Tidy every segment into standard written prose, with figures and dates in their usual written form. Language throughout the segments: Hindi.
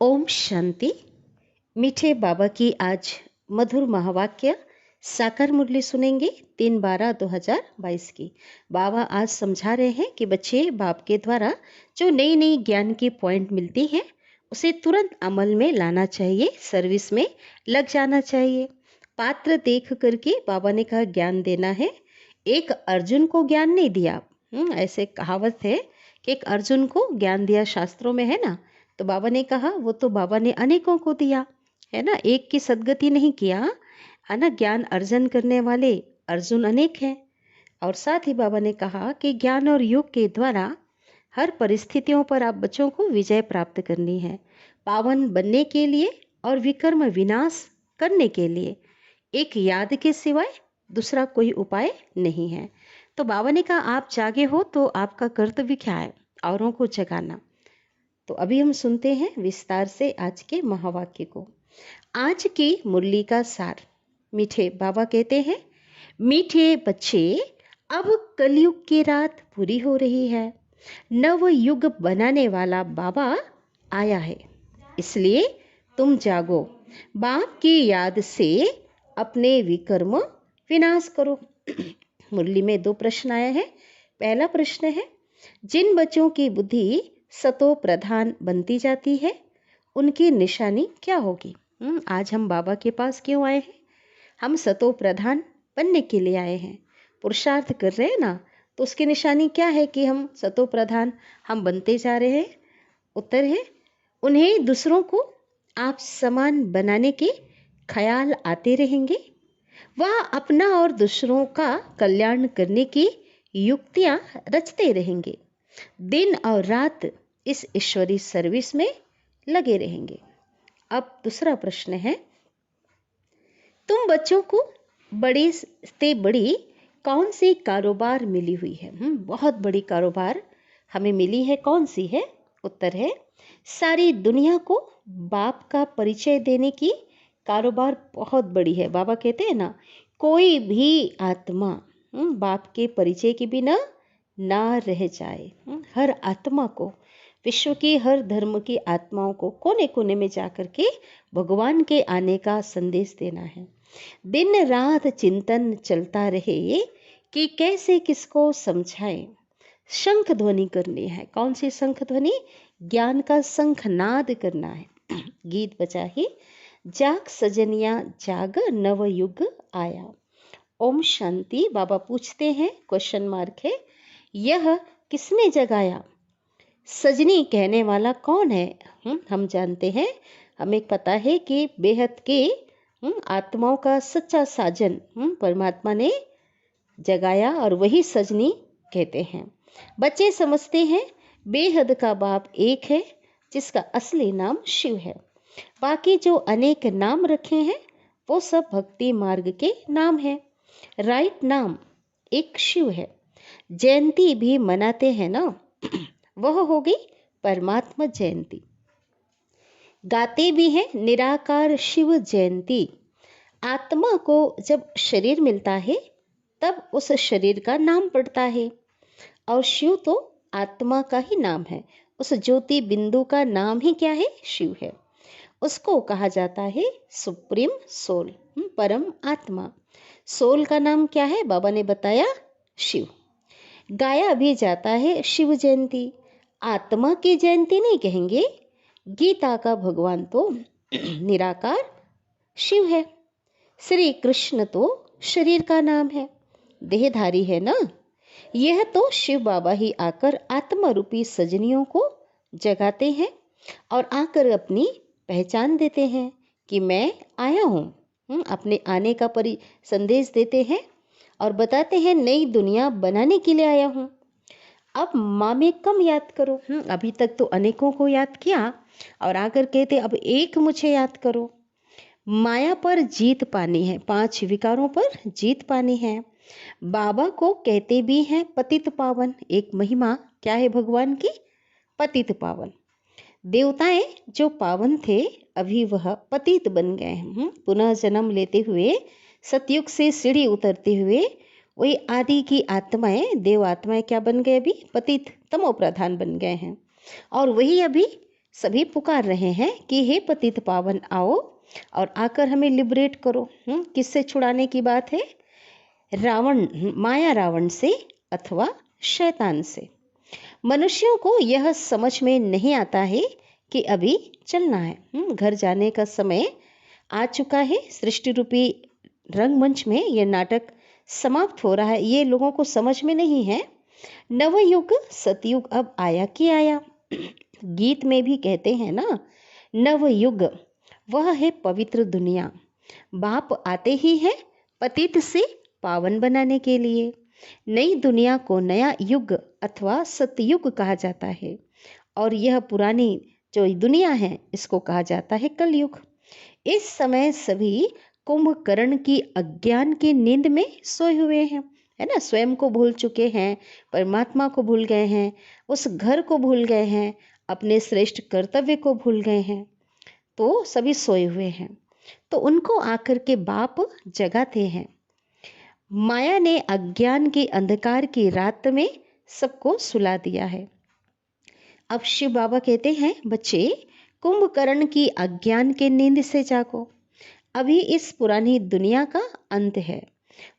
ओम शांति। मीठे बाबा की आज मधुर महावाक्य साकार मुरली सुनेंगे 3/12/2022 की। बाबा आज समझा रहे हैं कि बच्चे बाप के द्वारा जो नई नई ज्ञान की पॉइंट मिलती है उसे तुरंत अमल में लाना चाहिए, सर्विस में लग जाना चाहिए। पात्र देख करके बाबा ने कहा ज्ञान देना है। एक अर्जुन को ज्ञान नहीं दिया। ऐसे कहावत है कि एक अर्जुन को ज्ञान दिया, शास्त्रों में है ना। तो बाबा ने कहा वो तो बाबा ने अनेकों को दिया है ना, एक की सदगति नहीं किया है ना। ज्ञान अर्जन करने वाले अर्जुन अनेक हैं। और साथ ही बाबा ने कहा कि ज्ञान और योग के द्वारा हर परिस्थितियों पर आप बच्चों को विजय प्राप्त करनी है, पावन बनने के लिए और विकर्म विनाश करने के लिए एक याद के सिवाय दूसरा कोई उपाय नहीं है। तो बाबा ने कहा आप जागे हो तो आपका कर्तव्य क्या है? औरों को जगाना। तो अभी हम सुनते हैं विस्तार से आज के महावाक्य को। आज की मुरली का सार। मीठे बाबा कहते हैं, मीठे बच्चे, अब कलयुग की रात पूरी हो रही है। नव युग बनाने वाला बाबा आया है, इसलिए तुम जागो। बाप की याद से अपने विकर्म विनाश करो। मुरली में 2 प्रश्न आया है। पहला प्रश्न है, जिन बच्चों की बुद्धि सतो प्रधान बनती जाती है उनकी निशानी क्या होगी? आज हम बाबा के पास क्यों आए हैं? हम सतो प्रधान बनने के लिए आए हैं, पुरुषार्थ कर रहे हैं ना। तो उसकी निशानी क्या है कि हम सतो प्रधान हम बनते जा रहे हैं? उत्तर है, उन्हें दूसरों को आप समान बनाने के ख्याल आते रहेंगे। वह अपना और दूसरों का कल्याण करने की युक्तियां रचते रहेंगे। दिन और रात इस ईश्वरी सर्विस में लगे रहेंगे। अब दूसरा प्रश्न है, तुम बच्चों को बड़ी से बड़ी कौन सी कारोबार मिली हुई है? बहुत बड़ी कारोबार हमें मिली है, कौन सी है? उत्तर है, सारी दुनिया को बाप का परिचय देने की कारोबार बहुत बड़ी है। बाबा कहते हैं ना, कोई भी आत्मा बाप के परिचय के बिना ना रह जाए। हर आत्मा को, विश्व की हर धर्म की आत्माओं को कोने कोने में जाकर के भगवान के आने का संदेश देना है। दिन रात चिंतन चलता रहे कि कैसे किसको समझाएं। शंख ध्वनि करनी है। कौन सी शंख ध्वनि? ज्ञान का शंखनाद करना है। गीत बजा ही, जाग सजनिया जाग नव युग आया। ओम शांति। बाबा पूछते हैं, क्वेश्चन मार्क है, यह किसने जगाया? सजनी कहने वाला कौन है? हम जानते हैं, हमें पता है कि बेहद के आत्माओं का सच्चा साजन परमात्मा ने जगाया और वही सजनी कहते हैं। बच्चे समझते हैं बेहद का बाप एक है जिसका असली नाम शिव है। बाकी जो अनेक नाम रखे हैं वो सब भक्ति मार्ग के नाम हैं। राइट नाम एक शिव है। जयंती भी मनाते हैं ना, वह हो गई परमात्मा जयंती। गाते भी हैं निराकार शिव जयंती। आत्मा को जब शरीर मिलता है तब उस शरीर का नाम पड़ता है, और शिव तो आत्मा का ही नाम है। उस ज्योति बिंदु का नाम ही क्या है? शिव है। उसको कहा जाता है सुप्रीम सोल, परम आत्मा। सोल का नाम क्या है? बाबा ने बताया, शिव। गाया भी जाता है शिव जयंती। आत्मा की जयंती नहीं कहेंगे। गीता का भगवान तो निराकार शिव है। श्री कृष्ण तो शरीर का नाम है, देहधारी है ना। यह तो शिव बाबा ही आकर आत्मा रूपी सजनियों को जगाते हैं और आकर अपनी पहचान देते हैं कि मैं आया हूँ। अपने आने का संदेश देते हैं और बताते हैं नई दुनिया बनाने के लिए आया हूँ। अब माँ में कम याद करो। अभी तक तो अनेकों को याद किया और आकर कहते अब एक मुझे याद करो। माया पर जीत पानी है, 5 विकारों पर जीत पानी है। बाबा को कहते भी हैं पतित पावन। एक महिमा क्या है भगवान की? पतित पावन। देवताएं जो पावन थे अभी वह पतित बन गए हैं। पुनः जन्म लेते हुए, सतयुग से सीढ़ी उतरते हुए वही आदि की आत्माएं, देव आत्माएं क्या बन गए? अभी पतित तमो प्रधान बन गए हैं। और वही अभी सभी पुकार रहे हैं कि हे पतित पावन आओ और आकर हमें लिबरेट करो। किससे छुड़ाने की बात है? रावण, माया रावण से अथवा शैतान से। मनुष्यों को यह समझ में नहीं आता है कि अभी चलना है, घर जाने का समय आ चुका है। सृष्टि रूपी रंगमंच में यह नाटक समाप्त हो रहा है, ये लोगों को समझ में नहीं है। नवयुग सतयुग अब आया कि आया। गीत में भी कहते हैं ना, नवयुग वह है पवित्र दुनिया। बाप आते ही है पतित से पावन बनाने के लिए। नई दुनिया को नया युग अथवा सतयुग कहा जाता है और यह पुरानी जो दुनिया है इसको कहा जाता है कलयुग। इस समय सभी कुंभकर्ण की अज्ञान की नींद में सोए हुए हैं, है ना। स्वयं को भूल चुके हैं, परमात्मा को भूल गए हैं, उस घर को भूल गए हैं, अपने श्रेष्ठ कर्तव्य को भूल गए हैं, तो सभी सोए हुए हैं। तो उनको आकर के बाप जगाते हैं। माया ने अज्ञान के अंधकार की रात में सबको सुला दिया है। अब शिव बाबा कहते हैं, बच्चे कुंभकर्ण की अज्ञान के नींद से जागो। अभी इस पुरानी दुनिया का अंत है,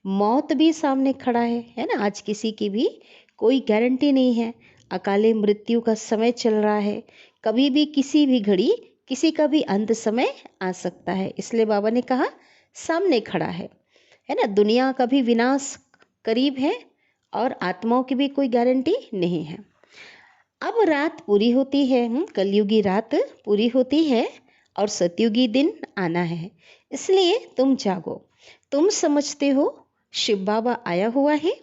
मौत भी सामने खड़ा है ना। आज किसी की भी कोई गारंटी नहीं है, अकाले मृत्यु का समय चल रहा है। कभी भी किसी भी घड़ी किसी का भी अंत समय आ सकता है। इसलिए बाबा ने कहा सामने खड़ा है ना। दुनिया का भी विनाश करीब है और आत्माओं की भी कोई गारंटी नहीं है। अब रात पूरी होती है, कलयुगी रात पूरी होती है और सतयुगी दिन आना है। इसलिए तुम जागो। तुम समझते हो शिव बाबा आया हुआ है,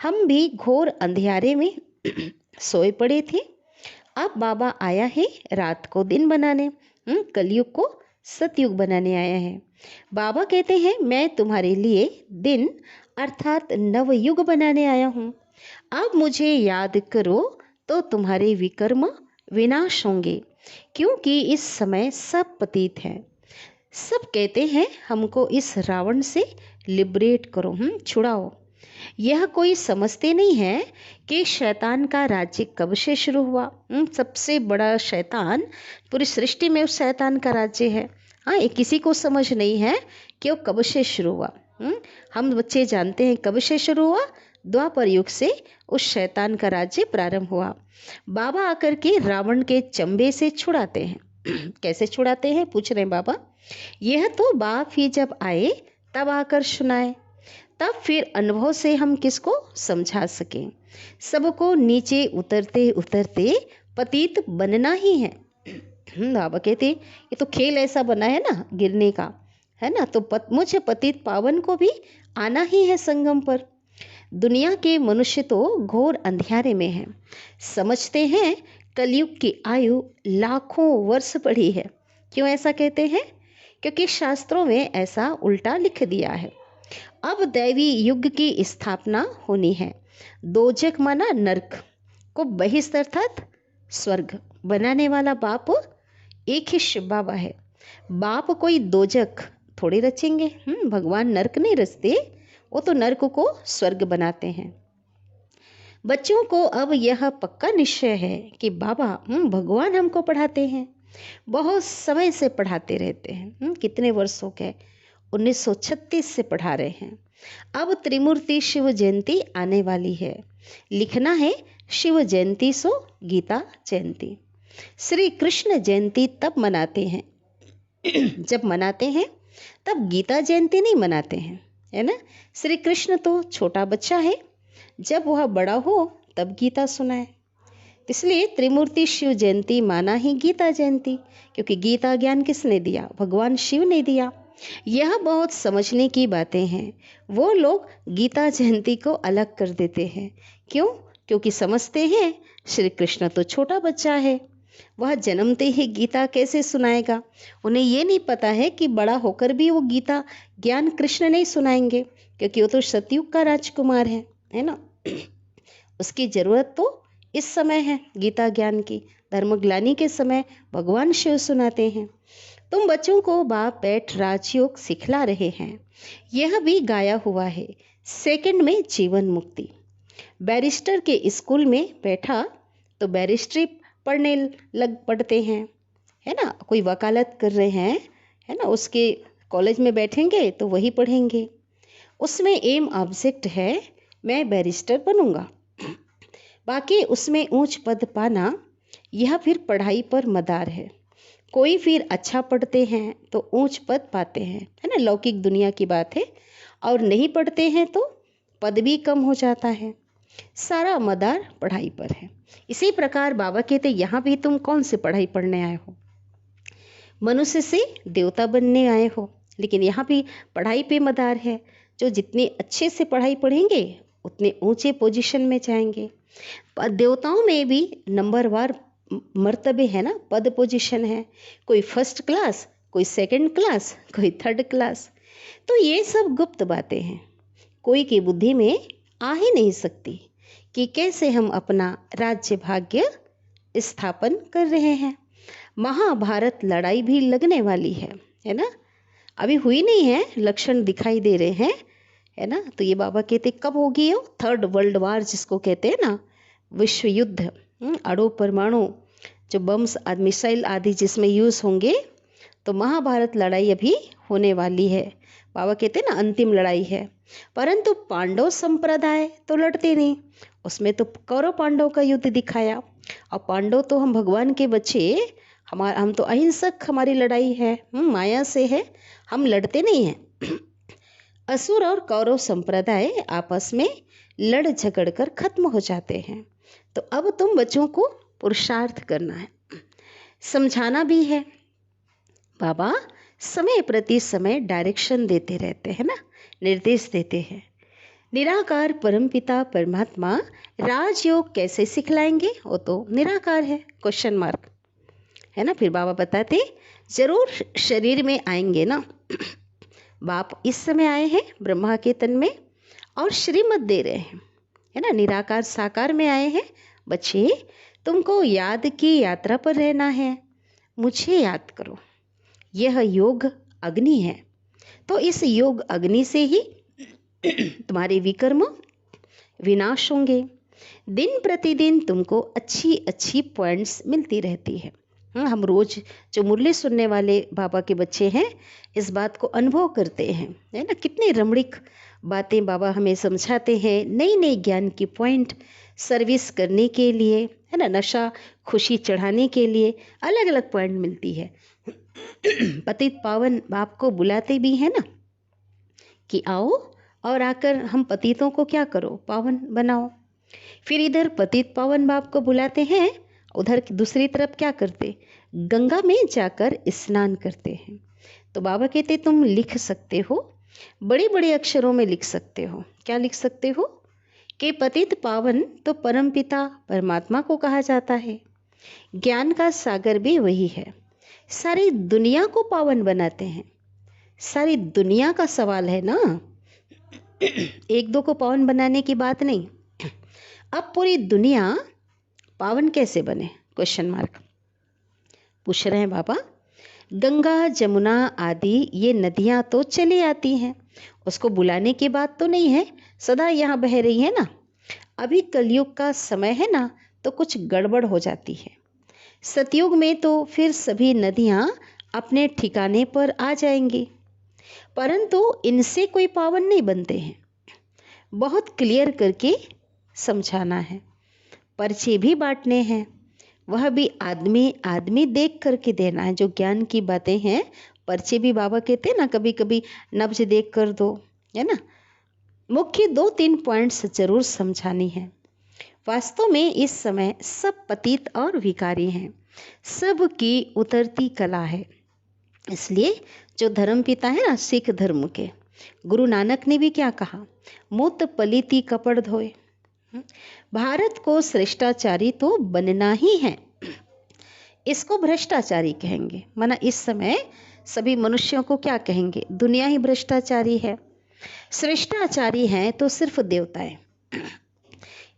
हम भी घोर अंधियारे में सोए पड़े थे। अब बाबा आया है रात को दिन बनाने, कलयुग को सतयुग बनाने आया है। बाबा कहते हैं मैं तुम्हारे लिए दिन अर्थात नवयुग बनाने आया हूँ। अब मुझे याद करो तो तुम्हारे विकर्म विनाश होंगे, क्योंकि इस समय सब पतित हैं। सब कहते हैं हमको इस रावण से लिबरेट करो, छुड़ाओ। यह कोई समझते नहीं है कि शैतान का राज्य कब से शुरू हुआ। सबसे बड़ा शैतान पूरी सृष्टि में उस शैतान का राज्य है। हाँ, ये किसी को समझ नहीं है कि वो कब से शुरू हुआ। हम बच्चे जानते हैं कब से शुरू हुआ, द्वापर युग से उस शैतान का राज्य प्रारंभ हुआ। बाबा आकर के रावण के चंबे से छुड़ाते हैं। कैसे छुड़ाते हैं पूछ रहे हैं बाबा। यह तो बाप ही जब आए तब आकर सुनाए, तब फिर अनुभव से हम किसको समझा सकें। सबको नीचे उतरते उतरते पतित बनना ही है। बाबा कहते ये तो खेल ऐसा बना है ना गिरने का, है ना। तो मुझे पतित पावन को भी आना ही है संगम पर। दुनिया के मनुष्य तो घोर अंधियारे में हैं। समझते हैं कलयुग की आयु लाखों वर्ष बढ़ी है। क्यों ऐसा कहते हैं? क्योंकि शास्त्रों में ऐसा उल्टा लिख दिया है। अब दैवी युग की स्थापना होनी है। दोजक माना नरक को बहिष्ठ अर्थात स्वर्ग बनाने वाला बाप एक ही शिव बाबा है। बाप कोई दोजक थोड़े रचेंगे, भगवान नरक नहीं रचते, वो तो नरक को स्वर्ग बनाते हैं। बच्चों को अब यह पक्का निश्चय है कि बाबा भगवान हमको पढ़ाते हैं, बहुत समय से पढ़ाते रहते हैं। कितने वर्ष हो गए, 1936 से पढ़ा रहे हैं। अब त्रिमूर्ति शिव जयंती आने वाली है। लिखना है शिव जयंती सो गीता जयंती। श्री कृष्ण जयंती तब मनाते हैं जब मनाते हैं तब गीता जयंती नहीं मनाते हैं, है ना। श्री कृष्ण तो छोटा बच्चा है, जब वह बड़ा हो तब गीता सुनाए। इसलिए त्रिमूर्ति शिव जयंती माना ही गीता जयंती, क्योंकि गीता ज्ञान किसने दिया? भगवान शिव ने दिया। यह बहुत समझने की बातें हैं। वो लोग गीता जयंती को अलग कर देते हैं। क्यों? क्योंकि समझते हैं श्री कृष्ण तो छोटा बच्चा है, वह जन्मते ही गीता कैसे सुनाएगा। उन्हें ये नहीं पता है कि बड़ा होकर भी वो गीता ज्ञान कृष्ण नहीं सुनाएंगे, क्योंकि वो तो सतयुग का राजकुमार है ना। उसकी जरूरत तो इस समय है गीता ज्ञान की। धर्मग्लानी के समय भगवान शिव सुनाते हैं। तुम बच्चों को बाप बैठ राजयोग सिखला रहे हैं। यह भी गाया हुआ है, सेकंड में जीवन मुक्ति। बैरिस्टर के स्कूल में बैठा तो बैरिस्ट्री पढ़ने लग पड़ते हैं, है ना। कोई वकालत कर रहे हैं, है ना, उसके कॉलेज में बैठेंगे तो वही पढ़ेंगे। उसमें एम ऑब्जेक्ट है मैं बैरिस्टर बनूंगा। बाकी उसमें ऊंच पद पाना यह फिर पढ़ाई पर मदार है। कोई फिर अच्छा पढ़ते हैं तो ऊंच पद पाते हैं, है ना, लौकिक दुनिया की बात है। और नहीं पढ़ते हैं तो पद भी कम हो जाता है। सारा मदार पढ़ाई पर है। इसी प्रकार बाबा कहते यहाँ भी तुम कौन सी पढ़ाई पढ़ने आए हो? मनुष्य से देवता बनने आए हो, लेकिन यहाँ भी पढ़ाई पे मदार है। जो जितने अच्छे से पढ़ाई पढ़ेंगे उतने ऊंचे पोजीशन में जाएंगे। देवताओं में भी नंबरवार मर्तबे है ना, पद पोजीशन है। कोई फर्स्ट क्लास, कोई सेकंड क्लास, कोई थर्ड क्लास। तो ये सब गुप्त बातें हैं, कोई की बुद्धि में आ ही नहीं सकती कि कैसे हम अपना राज्य भाग्य स्थापन कर रहे हैं। महाभारत लड़ाई भी लगने वाली है ना। अभी हुई नहीं है, लक्षण दिखाई दे रहे हैं, है ना। तो ये बाबा कहते कब होगी? वो थर्ड वर्ल्ड वार जिसको कहते हैं ना, विश्व युद्ध, अणु परमाणु जो बम्स मिसाइल आदि जिसमें यूज़ होंगे, तो महाभारत लड़ाई अभी होने वाली है। बाबा कहते हैं ना अंतिम लड़ाई है। परंतु पांडव संप्रदाय तो लड़ते नहीं, उसमें तो कौरव पांडव का युद्ध दिखाया। और पांडव तो हम भगवान के बच्चे, हम तो अहिंसक, हमारी लड़ाई है माया से है, हम लड़ते नहीं हैं। असुर और कौरव संप्रदाय आपस में लड़ झगड़ कर खत्म हो जाते हैं। तो अब तुम बच्चों को पुरुषार्थ करना है, समझाना भी है। बाबा समय प्रति समय डायरेक्शन देते रहते हैं ना, निर्देश देते हैं। निराकार परमपिता परमात्मा राजयोग कैसे सिखलाएंगे? वो तो निराकार है, क्वेश्चन मार्क, है ना। फिर बाबा बताते जरूर शरीर में आएंगे ना। बाप इस समय आए हैं ब्रह्मा के तन में और श्रीमत दे रहे हैं, है ना। निराकार साकार में आए हैं। बच्चे तुमको याद की यात्रा पर रहना है, मुझे याद करो। यह योग अग्नि है, तो इस योग अग्नि से ही तुम्हारे विकर्म विनाश होंगे। दिन प्रतिदिन तुमको अच्छी अच्छी पॉइंट्स मिलती रहती है। हम रोज जो मुरली सुनने वाले बाबा के बच्चे हैं इस बात को अनुभव करते हैं, है ना। कितनी रमणीक बातें बाबा हमें समझाते हैं, नई नई ज्ञान की पॉइंट सर्विस करने के लिए, है ना, नशा खुशी चढ़ाने के लिए अलग अलग पॉइंट मिलती है। पतित पावन बाप को बुलाते भी हैं ना कि आओ और आकर हम पतितों को क्या करो, पावन बनाओ। फिर इधर पतित पावन बाप को बुलाते हैं, उधर दूसरी तरफ क्या करते, गंगा में जाकर स्नान करते हैं। तो बाबा कहते तुम लिख सकते हो, बड़े बड़े अक्षरों में लिख सकते हो। क्या लिख सकते हो कि पतित पावन तो परमपिता परमात्मा को कहा जाता है। ज्ञान का सागर भी वही है, सारी दुनिया को पावन बनाते हैं। सारी दुनिया का सवाल है ना, एक दो को पावन बनाने की बात नहीं। अब पूरी दुनिया पावन कैसे बने, क्वेश्चन मार्क पूछ रहे हैं बाबा। गंगा जमुना आदि ये नदियां तो चली आती हैं, उसको बुलाने की बात तो नहीं है, सदा यहाँ बह रही है ना। अभी कलयुग का समय है ना, तो कुछ गड़बड़ हो जाती है। सतयुग में तो फिर सभी नदियां अपने ठिकाने पर आ जाएंगी, परंतु इनसे कोई पावन नहीं बनते हैं। बहुत क्लियर करके समझाना है। पर्चे भी बांटने हैं, वह भी आदमी आदमी देख करके देना है। जो ज्ञान की बातें हैं, पर्चे भी बाबा कहते हैं ना कभी कभी नब्ज देख कर दो, है ना। मुख्य 2-3 पॉइंट्स जरूर समझानी है। वास्तव में इस समय सब पतित और भिखारी हैं, सब की उतरती कला है। इसलिए जो धर्म पिता है ना सिख धर्म के, गुरु नानक ने भी क्या कहा, मूत पलीती कपड़ धोए। भारत को श्रेष्ठाचारी तो बनना ही है, इसको भ्रष्टाचारी कहेंगे। माना इस समय सभी मनुष्यों को क्या कहेंगे, दुनिया ही भ्रष्टाचारी है। श्रेष्ठाचारी हैं तो सिर्फ देवताएं,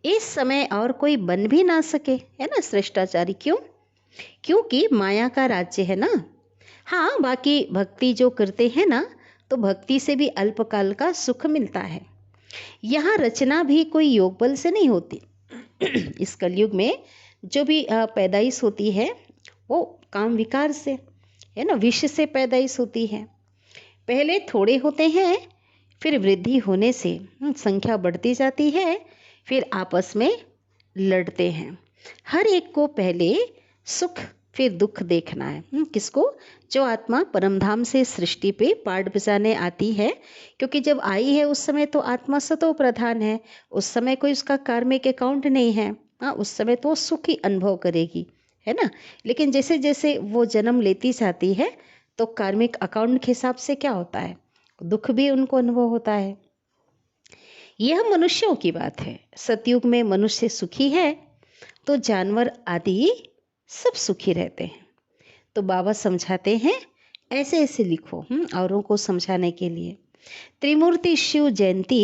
इस समय और कोई बन भी ना सके, है ना श्रेष्ठाचारी। क्यों? क्योंकि माया का राज्य है ना। हाँ, बाकी भक्ति जो करते हैं ना, तो भक्ति से भी अल्पकाल का सुख मिलता है। यहाँ रचना भी कोई योग बल से नहीं होती। इस कलयुग में जो भी पैदाइश होती है वो काम विकार से, है ना, विष से पैदाइश होती है। पहले थोड़े होते हैं, फिर वृद्धि होने से संख्या बढ़ती जाती है, फिर आपस में लड़ते हैं। हर एक को पहले सुख फिर दुख देखना है। किसको? जो आत्मा परमधाम से सृष्टि पे पाठ बजाने आती है, क्योंकि जब आई है उस समय तो आत्मा सतो प्रधान है, उस समय कोई उसका कार्मिक अकाउंट नहीं है। हाँ, उस समय तो वो सुख ही अनुभव करेगी, है ना। लेकिन जैसे जैसे वो जन्म लेती जाती है तो कार्मिक अकाउंट के हिसाब से क्या होता है, दुख भी उनको अनुभव होता है। यह मनुष्यों की बात है। सतयुग में मनुष्य सुखी है तो जानवर आदि सब सुखी रहते हैं। तो बाबा समझाते हैं ऐसे ऐसे लिखो, औरों को समझाने के लिए। त्रिमूर्ति शिव जयंती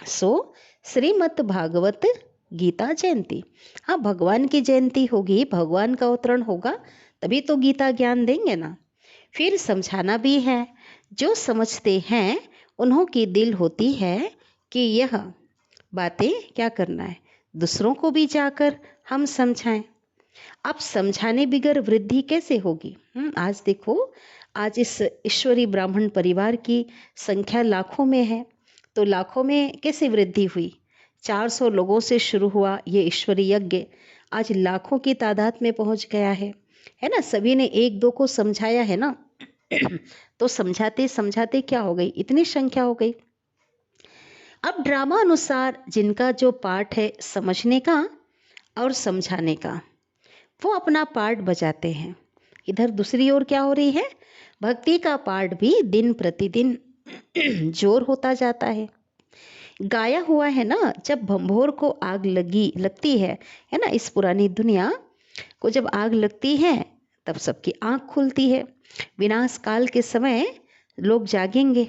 सो श्रीमद् भागवत गीता जयंती। हाँ, भगवान की जयंती होगी, भगवान का अवतरण होगा, तभी तो गीता ज्ञान देंगे ना। फिर समझाना भी है। जो समझते हैं उन्हों की दिल होती है कि यह बातें क्या करना है, दूसरों को भी जाकर हम समझाएं। अब समझाने बिगर वृद्धि कैसे होगी? आज देखो, आज इस ईश्वरी ब्राह्मण परिवार की संख्या लाखों में है, तो लाखों में कैसे वृद्धि हुई? 400 लोगों से शुरू हुआ ये ईश्वरी यज्ञ, आज लाखों की तादाद में पहुंच गया है ना। सभी ने एक दो को समझाया है ना तो समझाते समझाते क्या हो गई, इतनी संख्या हो गई। अब ड्रामा अनुसार जिनका जो पार्ट है समझने का और समझाने का, वो अपना पार्ट बजाते हैं। इधर दूसरी ओर क्या हो रही है, भक्ति का पार्ट भी दिन प्रतिदिन जोर होता जाता है। गाया हुआ है ना, जब भंभोर को आग लगती है ना, इस पुरानी दुनिया को जब आग लगती है तब सबकी आंख खुलती है। विनाश काल के समय लोग जागेंगे।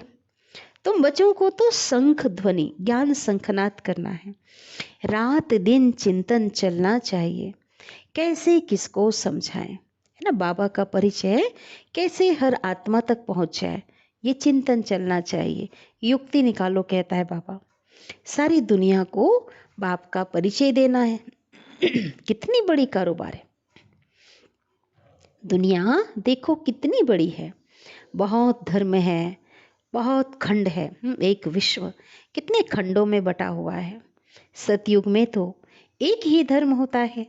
तुम बच्चों को तो शंख ध्वनि ज्ञान शंखनाद करना है, रात दिन चिंतन चलना चाहिए। कैसे किसको समझाएं, है ना। बाबा का परिचय कैसे हर आत्मा तक पहुंच जाए, ये चिंतन चलना चाहिए। युक्ति निकालो, कहता है बाबा। सारी दुनिया को बाप का परिचय देना है। कितनी बड़ी कारोबार है दुनिया, देखो कितनी बड़ी है। बहुत धर्म है, बहुत खंड है। एक विश्व कितने खंडों में बटा हुआ है। सतयुग में तो एक ही धर्म होता है,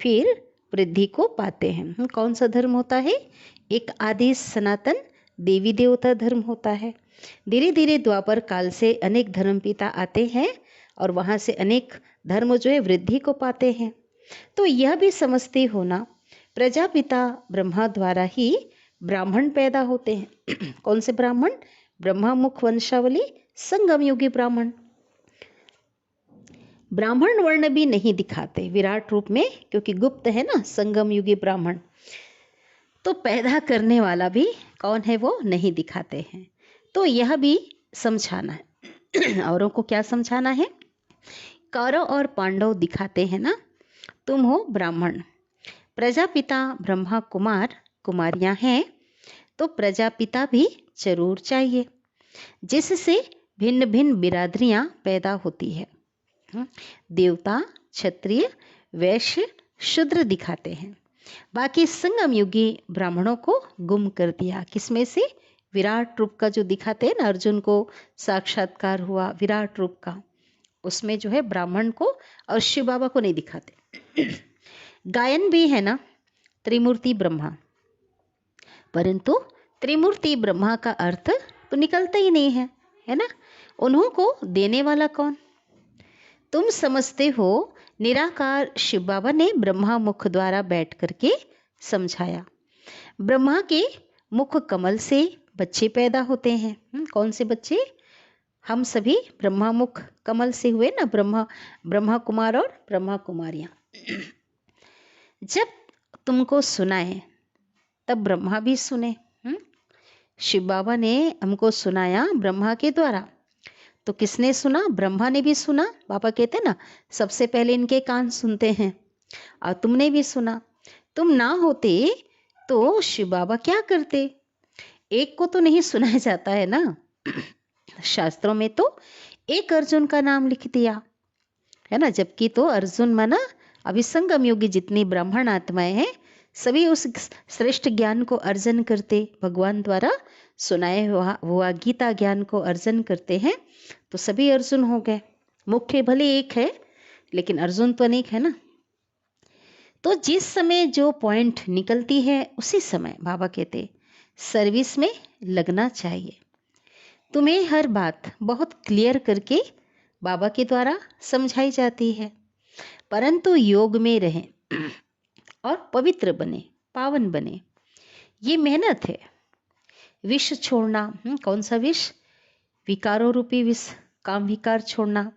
फिर वृद्धि को पाते हैं। कौन सा धर्म होता है? एक आदि सनातन देवी देवता धर्म होता है। धीरे धीरे द्वापर काल से अनेक धर्म पिता आते हैं और वहाँ से अनेक धर्म जो है वृद्धि को पाते हैं। तो यह भी समझते हो ना, प्रजापिता ब्रह्मा द्वारा ही ब्राह्मण पैदा होते हैं। कौन से ब्राह्मण? ब्रह्मा मुख वंशावली संगम युगी ब्राह्मण। ब्राह्मण वर्ण भी नहीं दिखाते विराट रूप में, क्योंकि गुप्त है ना संगम युगी ब्राह्मण। तो पैदा करने वाला भी कौन है वो नहीं दिखाते हैं। तो यह भी समझाना है। औरों को क्या समझाना है? कौरव और पांडव दिखाते हैं ना, तुम हो ब्राह्मण। प्रजापिता ब्रह्मा कुमार कुमारियां हैं, तो प्रजापिता भी जरूर चाहिए, जिससे भिन्न भिन्न बिरादरियां पैदा होती है। देवता, क्षत्रिय, वैश्य, शूद्र दिखाते हैं। बाकी संगम युगी ब्राह्मणों को गुम कर दिया। किसमें से? विराट रूप का जो दिखाते हैं ना, अर्जुन को साक्षात्कार हुआ विराट रूप का, उसमें जो है ब्राह्मण को और शिव बाबा को नहीं दिखाते। गायन भी है ना, त्रिमूर्ति ब्रह्मा, परंतु त्रिमूर्ति ब्रह्मा का अर्थ तो निकलता ही नहीं है ना। उन्हों को देने वाला कौन? तुम समझते हो निराकार शिव बाबा ने ब्रह्मा मुख द्वारा बैठ करके समझाया। ब्रह्मा के मुख कमल से बच्चे पैदा होते हैं। कौन से बच्चे? हम सभी ब्रह्मा मुख कमल से हुए ना, ब्रह्मा कुमार और ब्रह्मा कुमारियां। जब तुमको सुनाए तब ब्रह्मा भी सुने। शिव बाबा ने हमको सुनाया ब्रह्मा के द्वारा, तो किसने सुना? ब्रह्मा ने भी सुना। बाबा कहते ना, सबसे पहले इनके कान सुनते हैं, और तुमने भी सुना। तुम ना होते तो शिव बाबा क्या करते? एक को तो नहीं सुनाया जाता है ना। शास्त्रों में तो एक अर्जुन का नाम लिख दिया है ना, जबकि तो अर्जुन माना अभिसंगम योगी जितनी ब्राह्मण आत्माएं हैं सभी उस श्रेष्ठ ज्ञान को अर्जन करते, भगवान द्वारा सुनाए हुआ गीता ज्ञान को अर्जन करते हैं तो सभी अर्जुन हो गए। मुख्य भले एक है लेकिन अर्जुन तो अनेक है ना। तो जिस समय जो पॉइंट निकलती है उसी समय बाबा कहते सर्विस में लगना चाहिए। तुम्हें हर बात बहुत क्लियर करके बाबा के द्वारा समझाई जाती है, परंतु योग में रहें और पवित्र बने, पावन बने। ये मेहनत है। विष छोड़ना, कौन सा विष? विकारों रूपी विष, काम विकार छोड़ना,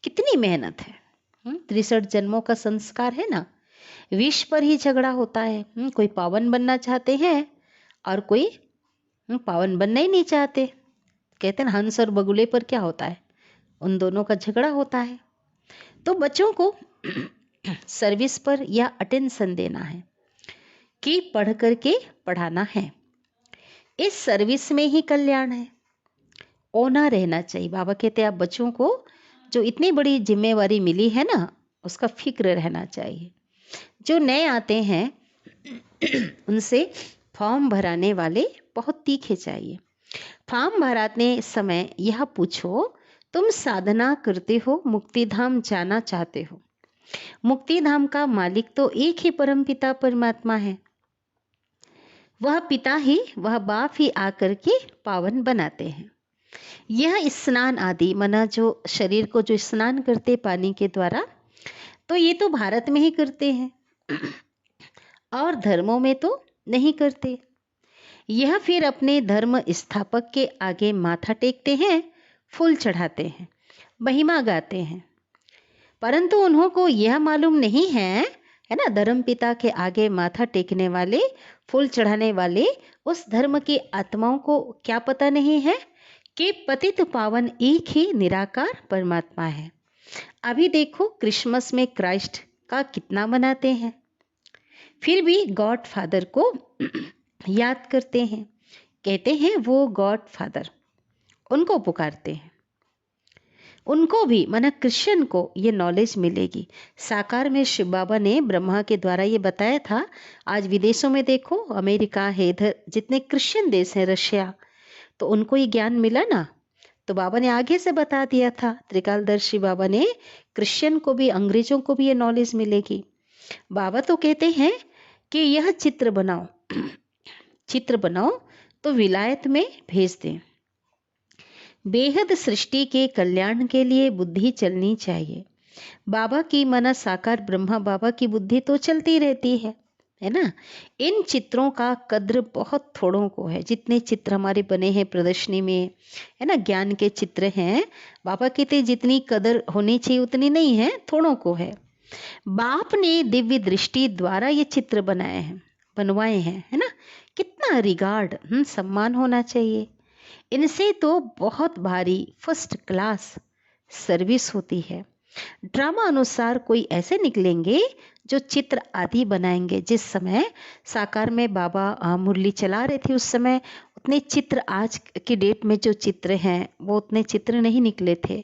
कितनी मेहनत है। 63 जन्मों का संस्कार है ना। विष पर ही झगड़ा होता है। कोई पावन बनना चाहते हैं और कोई पावन बनना ही नहीं चाहते। कहते हैं हंस और बगुले पर क्या होता है, उन दोनों का झगड़ा होता है। तो बच्चों को सर्विस पर या अटेंशन देना है कि पढ़ करके पढ़ाना है। इस सर्विस में ही कल्याण है। ओना रहना चाहिए। बाबा कहते हैं आप बच्चों को जो इतनी बड़ी जिम्मेवारी मिली है ना उसका फिक्र रहना चाहिए। जो नए आते हैं उनसे फॉर्म भराने वाले बहुत तीखे चाहिए। फॉर्म भराने समय यह पूछो, तुम साधना करते हो, मुक्ति धाम जाना चाहते हो? मुक्ति धाम का मालिक तो एक ही परम पिता परमात्मा है। वह पिता ही, वह बाप ही आकर के पावन बनाते हैं। यह स्नान आदि मना जो शरीर को जो स्नान करते पानी के द्वारा, तो ये तो भारत में ही करते हैं और धर्मों में तो नहीं करते। यह फिर अपने धर्म स्थापक के आगे माथा टेकते हैं, फूल चढ़ाते हैं, महिमा गाते हैं, परंतु उन्हों को यह मालूम नहीं है ना, धर्म पिता के आगे माथा टेकने वाले, फूल चढ़ाने वाले उस धर्म की आत्माओं को क्या पता नहीं है कि पतित पावन एक ही निराकार परमात्मा है। अभी देखो क्रिसमस में क्राइस्ट का कितना मनाते हैं, फिर भी गॉड फादर को याद करते हैं, कहते हैं वो गॉड फादर, उनको पुकारते हैं। उनको भी माना क्रिश्चियन को ये नॉलेज मिलेगी। साकार में शिव बाबा ने ब्रह्मा के द्वारा ये बताया था। आज विदेशों में देखो, अमेरिका है, इधर जितने क्रिश्चियन देश हैं, रशिया, तो उनको ये ज्ञान मिला ना, तो बाबा ने आगे से बता दिया था। त्रिकालदर्शी बाबा ने क्रिश्चियन को भी, अंग्रेजों को भी ये नॉलेज मिलेगी। बाबा तो कहते हैं कि यह चित्र बनाओ, चित्र बनाओ तो विलायत में भेज दें। बेहद सृष्टि के कल्याण के लिए बुद्धि चलनी चाहिए। बाबा की मना साकार ब्रह्मा बाबा की बुद्धि तो चलती रहती है ना। इन चित्रों का कद्र बहुत थोड़ों को है। जितने चित्र हमारे बने हैं प्रदर्शनी में, है ना, ज्ञान के चित्र हैं, बाबा कहते जितनी कदर होनी चाहिए उतनी नहीं है, थोड़ों को है। बाप ने दिव्य दृष्टि द्वारा ये चित्र बनाए हैं, बनवाए हैं, है ना। कितना रिगार्ड, सम्मान होना चाहिए। इनसे तो बहुत भारी फर्स्ट क्लास सर्विस होती है। ड्रामा अनुसार कोई ऐसे निकलेंगे जो चित्र आदि बनाएंगे। जिस समय साकार में बाबा मुरली चला रहे थे उस समय उतने चित्र, आज की डेट में जो चित्र हैं वो उतने चित्र नहीं निकले थे।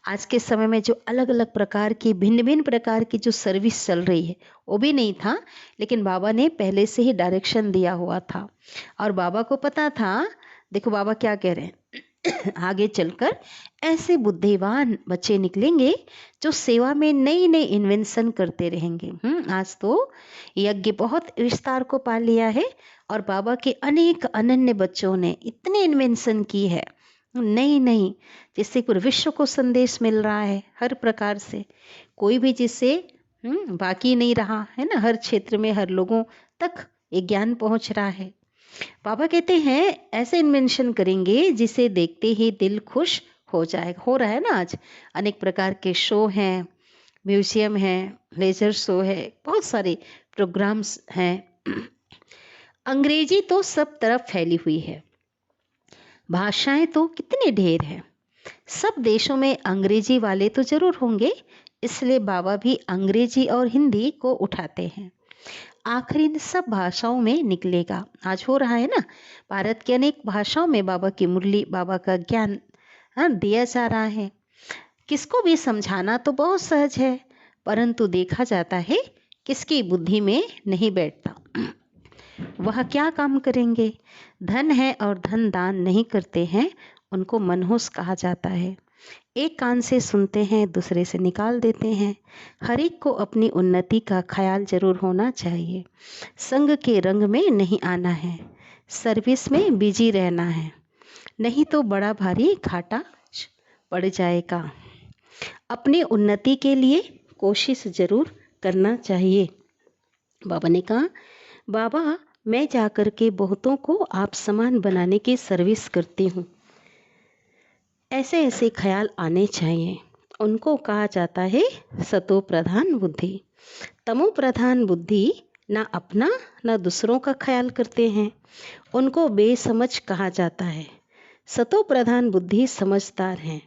आज के समय में जो अलग अलग प्रकार की, भिन्न भिन्न प्रकार की जो सर्विस चल रही है वो भी नहीं था, लेकिन बाबा ने पहले से ही डायरेक्शन दिया हुआ था और बाबा को पता था। देखो बाबा क्या कह रहे हैं, आगे चलकर ऐसे बुद्धिमान बच्चे निकलेंगे जो सेवा में नई नई इन्वेंशन करते रहेंगे। आज तो यज्ञ बहुत विस्तार को पा लिया है और बाबा के अनेक अनन्य बच्चों ने इतने इन्वेंशन की है नई नई, जिससे पूरे विश्व को संदेश मिल रहा है हर प्रकार से। कोई भी जिससे बाकी नहीं रहा है ना, हर क्षेत्र में हर लोगों तक ये ज्ञान पहुंच रहा है। बाबा कहते हैं ऐसे इन्वेंशन करेंगे जिसे देखते ही दिल खुश हो जाएगा। हो रहा है ना, आज अनेक प्रकार के शो हैं, म्यूजियम हैं, लेजर शो है, बहुत सारे प्रोग्राम्स हैं। अंग्रेजी तो सब तरफ फैली हुई है, भाषाएं तो कितने ढेर हैं। सब देशों में अंग्रेजी वाले तो जरूर होंगे, इसलिए बाबा भी अंग्रेजी और हिंदी को उठाते हैं। आखिर इन सब भाषाओं में निकलेगा। आज हो रहा है ना, भारत के अनेक भाषाओं में बाबा की मुरली, बाबा का ज्ञान दिया जा रहा है। किसको भी समझाना तो बहुत सहज है, परंतु देखा जाता है किसकी बुद्धि में नहीं बैठता। वह क्या काम करेंगे। धन है और धन दान नहीं करते हैं, उनको मनहूस कहा जाता है। एक कान से सुनते हैं, दूसरे से निकाल देते हैं। हर एक को अपनी उन्नति का ख्याल जरूर होना चाहिए। संग के रंग में नहीं आना है, सर्विस में बिजी रहना है, नहीं तो बड़ा भारी घाटा पड़ जाएगा। अपनी उन्नति के लिए कोशिश जरूर करना चाहिए। बाबा ने कहा, बाबा मैं जाकर के बहुतों को आप समान बनाने की सर्विस करती हूँ। ऐसे ऐसे ख्याल आने चाहिए। उनको कहा जाता है सतो प्रधान बुद्धि। तमो प्रधान बुद्धि ना अपना ना दूसरों का ख्याल करते हैं, उनको बेसमझ कहा जाता है। सतो प्रधान बुद्धि समझदार हैं।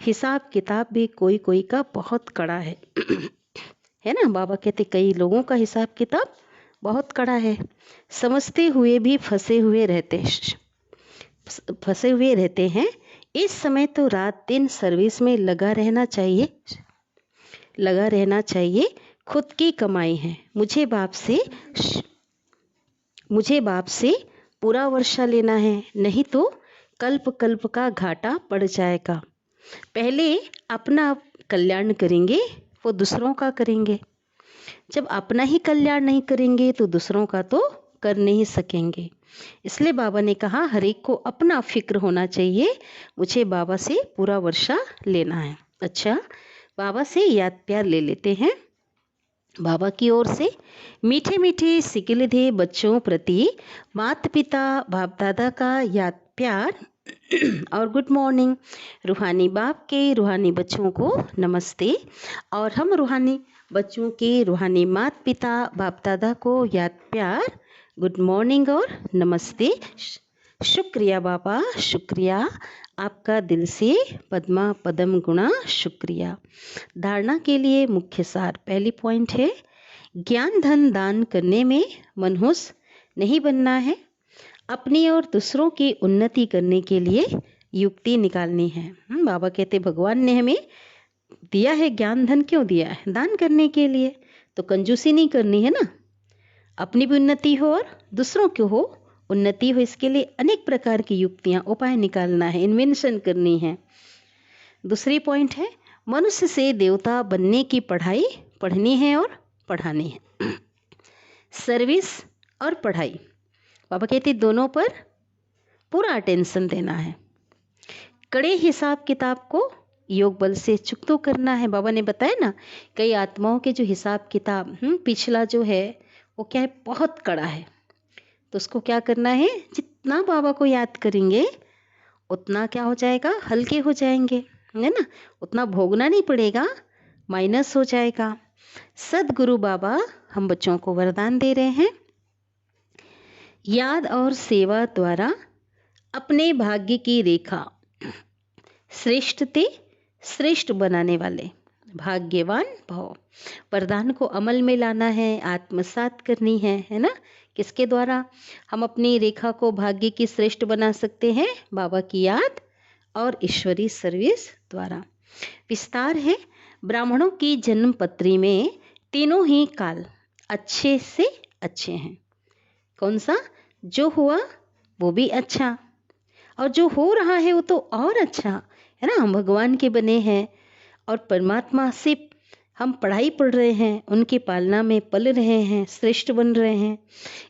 हिसाब किताब भी कोई कोई का बहुत कड़ा है है ना। बाबा कहते कई लोगों का हिसाब किताब बहुत कड़ा है, समझते हुए भी फंसे हुए रहते हैं। इस समय तो रात दिन सर्विस में लगा रहना चाहिए। खुद की कमाई है। मुझे बाप से पूरा वर्षा लेना है, नहीं तो कल्प कल्प का घाटा पड़ जाएगा। पहले अपना कल्याण करेंगे, वो दूसरों का करेंगे। जब अपना ही कल्याण नहीं करेंगे तो दूसरों का तो कर नहीं सकेंगे। इसलिए बाबा ने कहा हर एक को अपना फिक्र होना चाहिए। मुझे बाबा से पूरा वर्षा लेना है। अच्छा, बाबा से याद प्यार ले लेते हैं। बाबा की ओर से मीठे मीठे सिकिलधे बच्चों प्रति माता पिता बाप दादा का याद प्यार और गुड मॉर्निंग। रूहानी बाप के रूहानी बच्चों को नमस्ते, और हम रूहानी बच्चों के रूहानी माता पिता बाप दादा को याद प्यार, गुड मॉर्निंग और नमस्ते। शुक्रिया बाबा, शुक्रिया आपका दिल से पद्मा पदम गुणा शुक्रिया। धारणा के लिए मुख्य सार, पहली पॉइंट है ज्ञान धन दान करने में मनहूस नहीं बनना है। अपनी और दूसरों की उन्नति करने के लिए युक्ति निकालनी है। बाबा कहते भगवान ने हमें दिया है ज्ञान धन, क्यों दिया है? दान करने के लिए। तो कंजूसी नहीं करनी है ना, अपनी भी उन्नति हो और दूसरों की हो उन्नति हो। इसके लिए अनेक प्रकार की युक्तियां उपाय निकालना है, इन्वेंशन करनी है। दूसरी पॉइंट है मनुष्य से देवता बनने की पढ़ाई पढ़नी है और पढ़ानी है। सर्विस और पढ़ाई, बाबा कहते दोनों पर पूरा अटेंशन देना है। कड़े हिसाब किताब को योग बल से चुकतो करना है। बाबा ने बताया ना, कई आत्माओं के जो हिसाब किताब पिछला जो है वो क्या है, बहुत कड़ा है। तो उसको क्या करना है, जितना बाबा को याद करेंगे उतना क्या हो जाएगा, हल्के हो जाएंगे, है ना। उतना भोगना नहीं पड़ेगा, माइनस हो जाएगा। सदगुरु बाबा हम बच्चों को वरदान दे रहे हैं, याद और सेवा द्वारा अपने भाग्य की रेखा श्रेष्ठ बनाने वाले भाग्यवान भव। वरदान को अमल में लाना है, आत्मसात करनी है ना। किसके द्वारा हम अपनी रेखा को भाग्य की श्रेष्ठ बना सकते हैं? बाबा की याद और ईश्वरी सर्विस द्वारा। विस्तार है, ब्राह्मणों की जन्म पत्री में तीनों ही काल अच्छे से अच्छे हैं। कौन सा? जो हुआ वो भी अच्छा, और जो हो रहा है वो तो और अच्छा है ना। हम भगवान के बने हैं और परमात्मा से हम पढ़ाई पढ़ रहे हैं, उनकी पालना में पल रहे हैं, श्रेष्ठ बन रहे हैं।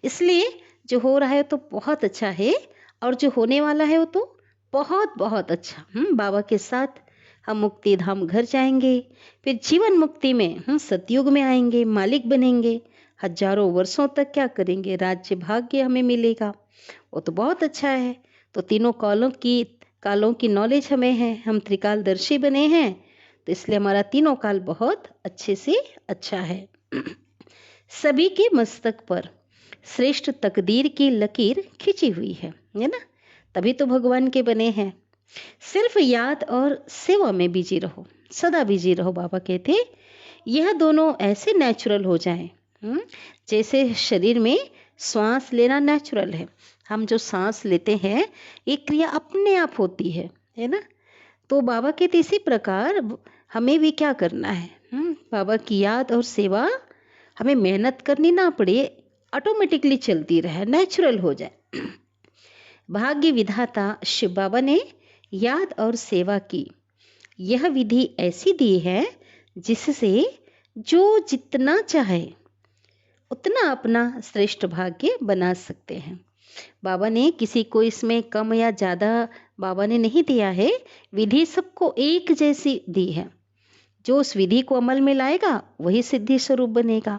इसलिए जो हो रहा है तो बहुत अच्छा है, और जो होने वाला है वो तो बहुत बहुत अच्छा। बाबा के साथ हम मुक्ति धाम घर जाएंगे, फिर जीवन मुक्ति में हम सतयुग में आएंगे, मालिक बनेंगे। हजारों वर्षों तक क्या करेंगे, राज्य भाग्य हमें मिलेगा, वो तो बहुत अच्छा है। तो तीनों कालों की नॉलेज हमें है, हम त्रिकालदर्शी बने हैं, तो इसलिए हमारा तीनों काल बहुत अच्छे से अच्छा है। सभी के मस्तक पर श्रेष्ठ तकदीर की लकीर खिंची हुई है ना, तभी तो भगवान के बने हैं। सिर्फ याद और सेवा में बिजी रहो, सदा बिजी रहो। बाबा कहते यह दोनों ऐसे नेचुरल हो जाएं, जैसे शरीर में श्वास लेना नेचुरल है। हम जो सांस लेते हैं ये क्रिया अपने आप होती है ना। तो बाबा कहते इसी प्रकार हमें भी क्या करना है, बाबा की याद और सेवा हमें मेहनत करनी ना पड़े, ऑटोमेटिकली चलती रहे, नेचुरल हो जाए। भाग्य विधाता शिव बाबा ने याद और सेवा की यह विधि ऐसी दी है जिससे जो जितना चाहे उतना अपना श्रेष्ठ भाग्य बना सकते हैं। बाबा ने किसी को इसमें कम या ज़्यादा बाबा ने नहीं दिया है, विधि सबको एक जैसी दी है। जो उस विधि को अमल में लाएगा वही सिद्धि स्वरूप बनेगा।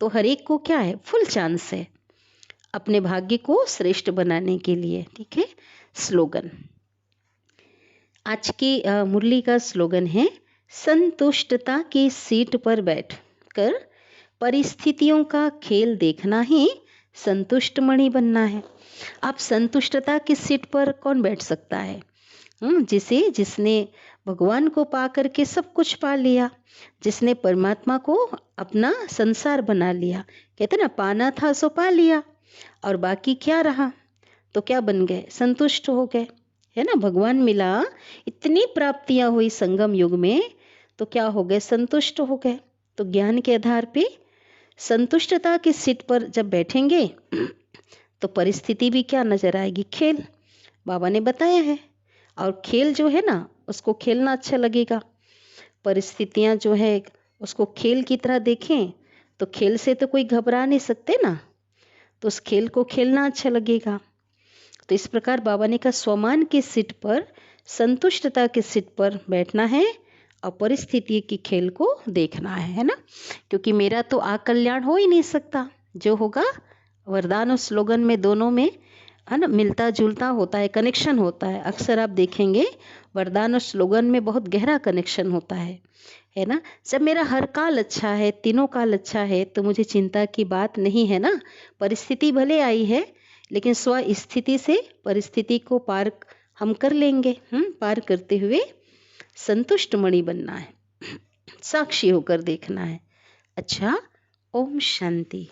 तो हर एक को क्या है, फुल चांस है अपने भाग्य को श्रेष्ठ बनाने के लिए। ठीक है। स्लोगन, आज की मुरली का स्लोगन है, संतुष्टता की सीट पर बैठकर परिस्थितियों का खेल देखना ही संतुष्ट मणि बनना है। आप संतुष्टता की सीट पर कौन बैठ सकता है? जिसने भगवान को पा करके सब कुछ पा लिया, जिसने परमात्मा को अपना संसार बना लिया। कहते ना, पाना था सो पा लिया, और बाकी क्या रहा? तो क्या बन गए? संतुष्ट हो गए, है ना। भगवान मिला, इतनी प्राप्तियां हुई संगम युग में, तो क्या हो गए? संतुष्ट हो गए। तो ज्ञान के आधार पे संतुष्टता की सीट पर जब बैठेंगे तो परिस्थिति भी क्या नजर आएगी? खेल। बाबा ने बताया है, और खेल जो है ना, उसको खेलना अच्छा लगेगा। परिस्थितियां जो है उसको खेल की तरह देखें तो खेल से तो कोई घबरा नहीं सकते ना, तो उस खेल को खेलना अच्छा लगेगा। तो इस प्रकार बाबा ने कहा, स्वमान की सीट पर, संतुष्टता की सीट पर बैठना है और परिस्थिति की खेल को देखना है ना। क्योंकि मेरा तो आकल्याण हो ही नहीं सकता, जो होगा वरदान और स्लोगन में दोनों में, है ना, मिलता जुलता होता है, कनेक्शन होता है। अक्सर आप देखेंगे वरदान और स्लोगन में बहुत गहरा कनेक्शन होता है ना। जब मेरा हर काल अच्छा है, तीनों काल अच्छा है, तो मुझे चिंता की बात नहीं है ना। परिस्थिति भले आई है, लेकिन स्व स्थिति से परिस्थिति को पार हम कर लेंगे। पार करते हुए संतुष्ट मणि बनना है, साक्षी होकर देखना है। अच्छा, ओम शांति।